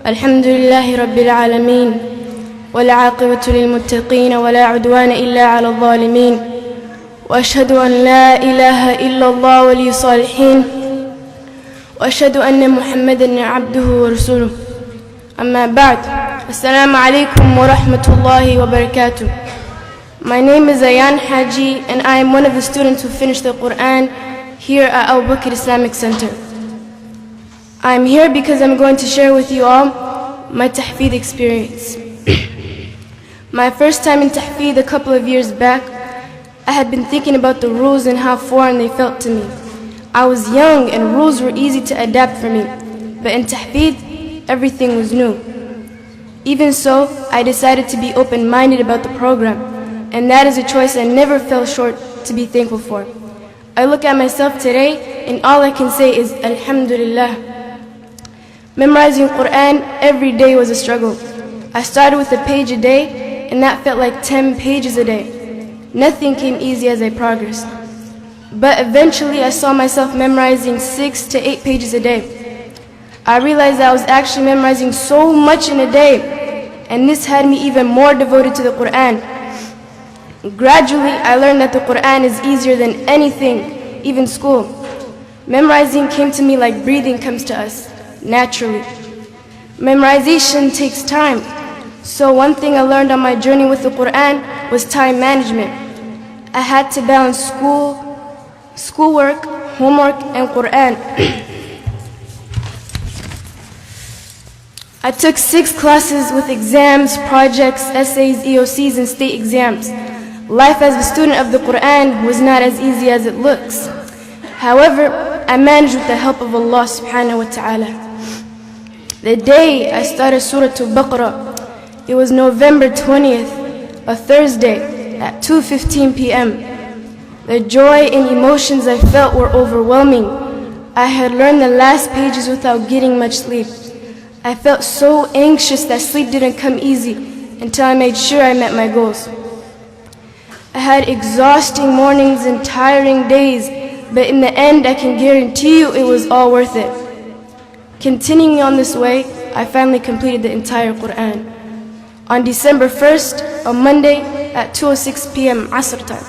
الحمد لله رب العالمين والعاقبة للمتقين ولا عدوان إلا على الظالمين وأشهد أن لا إله إلا الله ولي الصالحين وأشهد أن محمدًا عبده ورسوله أما بعد السلام عليكم ورحمة الله وبركاته. My name is Ayan Haji and I am one of the students who finished the Quran here at Abu Bakr Islamic Center. I am here because I'm going to share with you all my tahfeed experience. My first time in tahfeed a couple of years back, I had been thinking about the rules and how foreign they felt to me. I was young and rules were easy to adapt for me, but in tahfeed, everything was new. Even so, I decided to be open-minded about the program, and that is a choice I never fell short to be thankful for. I look at myself today, and all I can say is Alhamdulillah. Memorizing Quran every day was a struggle. I started with a page a day, and that felt like 10 pages a day. Nothing came easy as I progressed. But eventually I saw myself memorizing 6 to 8 pages a day. I realized I was actually memorizing so much in a day, and this had me even more devoted to the Quran. Gradually, I learned that the Quran is easier than anything, even school. Memorizing came to me like breathing comes to us, naturally. Memorization takes time. So one thing I learned on my journey with the Quran was time management. I had to balance schoolwork, homework, and Quran. I took 6 classes with exams, projects, essays, EOCs, and state exams. Life as a student of the Quran was not as easy as it looks. However, I managed with the help of Allah subhanahu wa ta'ala. The day I started Surah Al-Baqarah, it was November 20th, a Thursday at 2:15 p.m. The joy and emotions I felt were overwhelming. I had learned the last pages without getting much sleep. I felt so anxious that sleep didn't come easy until I made sure I met my goals. I had exhausting mornings and tiring days, but in the end I can guarantee you it was all worth it. Continuing on this way, I finally completed the entire Quran. On December 1st, on Monday at 2:06 p.m. Asr time.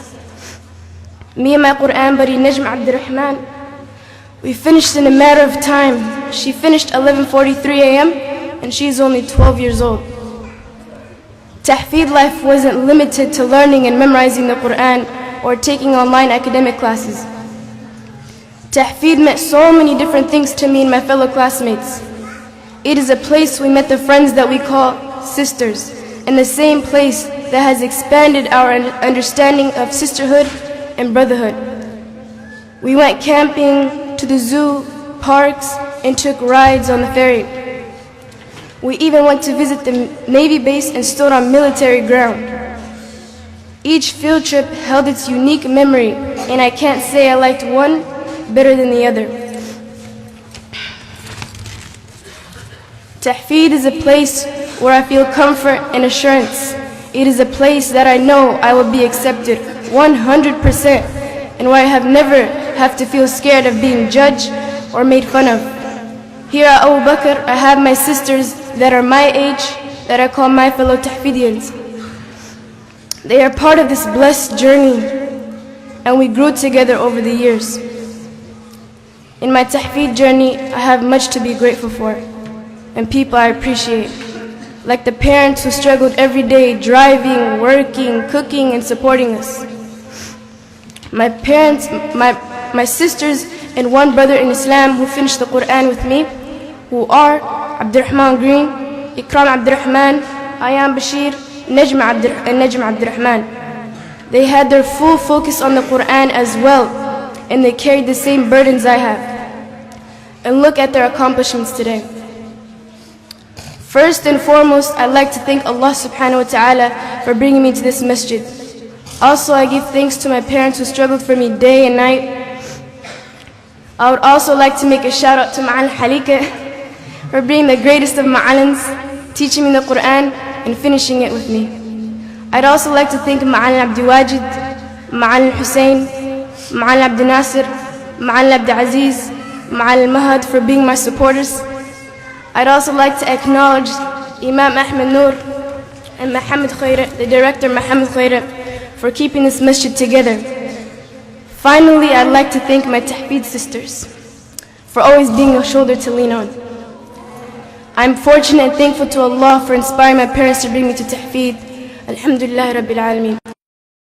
Me and my Quran buddy Najm Abdurrahman, we finished in a matter of time. She finished 11:43 a.m. and she's only 12 years old. Tahfeed life wasn't limited to learning and memorizing the Quran or taking online academic classes. Tahfeed meant so many different things to me and my fellow classmates. It is a place we met the friends that we call sisters, and the same place that has expanded our understanding of sisterhood and brotherhood. We went camping, to the zoo, parks, and took rides on the ferry. We even went to visit the Navy base and stood on military ground. Each field trip held its unique memory, and I can't say I liked one better than the other. Tahfeed is a place where I feel comfort and assurance. It is a place that I know I will be accepted 100%, and where I have never have to feel scared of being judged or made fun of. Here at Abu Bakr, I have my sisters that are my age, that I call my fellow Tahfidians. They are part of this blessed journey, and we grew together over the years. In my Tahfeed journey, I have much to be grateful for, and people I appreciate, like the parents who struggled every day driving, working, cooking, and supporting us. My parents, my sisters, and one brother in Islam who finished the Quran with me, who are Abdurrahman Green, Ikram Abdurrahman, Ayan Bashir, and Najm Abdurrahman. They had their full focus on the Quran as well, and they carried the same burdens I have. And look at their accomplishments today. First and foremost, I'd like to thank Allah subhanahu wa ta'ala for bringing me to this masjid. Also, I give thanks to my parents who struggled for me day and night. I would also like to make a shout out to Ma'al Halika for being the greatest of Ma'alans, teaching me the Quran and finishing it with me. I'd also like to thank Ma'al Abdi Wajid, Ma'al Hussein, Ma'al Abdi Nasir, Ma'al Abdi Aziz, Ma'al Mahad for being my supporters. I'd also like to acknowledge Imam Ahmed Noor and Muhammad Khair, the director Muhammad Khair, for keeping this masjid together. Finally, I'd like to thank my Tahfeed sisters for always being a shoulder to lean on. I'm fortunate and thankful to Allah for inspiring my parents to bring me to Tahfeed. Alhamdulillah Rabbil Alameen.